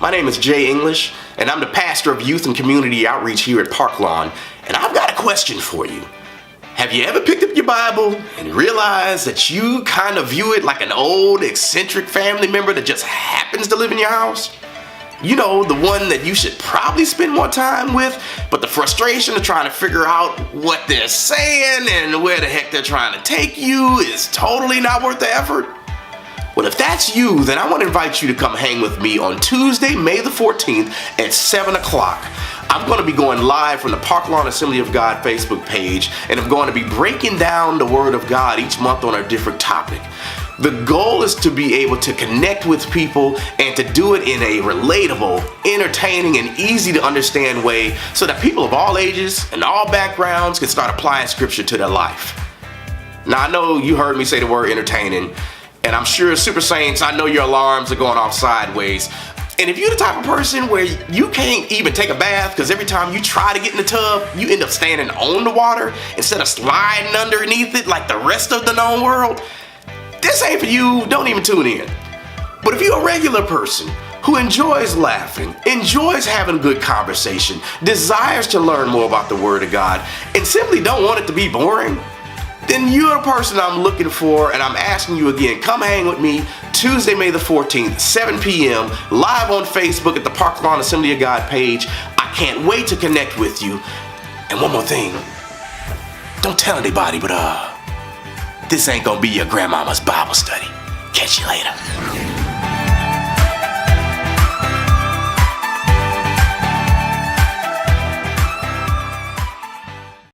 My name is Jay English, and I'm the pastor of youth and community outreach here at Park Lawn, and I've got a question for you. Have you ever picked up your Bible and realized that you kind of view it like an old, eccentric family member that just happens to live in your house? You know, the one that you should probably spend more time with, but the frustration of trying to figure out what they're saying and where the heck they're trying to take you is totally not worth the effort. Well, if that's you, then I want to invite you to come hang with me on Tuesday, May the 14th at 7 o'clock. I'm going to be going live from the Park Lawn Assembly of God Facebook page, and I'm going to be breaking down the Word of God each month on a different topic. The goal is to be able to connect with people and to do it in a relatable, entertaining, and easy to understand way so that people of all ages and all backgrounds can start applying Scripture to their life. Now, I know you heard me say the word entertaining, and I'm sure Super Saints, I know your alarms are going off sideways. And if you're the type of person where you can't even take a bath because every time you try to get in the tub, you end up standing on the water instead of sliding underneath it like the rest of the known world, this ain't for you. Don't even tune in. But if you're a regular person who enjoys laughing, enjoys having good conversation, desires to learn more about the Word of God, and simply don't want it to be boring, then you're the person I'm looking for, and I'm asking you again, come hang with me Tuesday, May the 14th, 7 p.m., live on Facebook at the Park Lawn Assembly of God page. I can't wait to connect with you. And one more thing, don't tell anybody, but this ain't gonna be your grandmama's Bible study. Catch you later.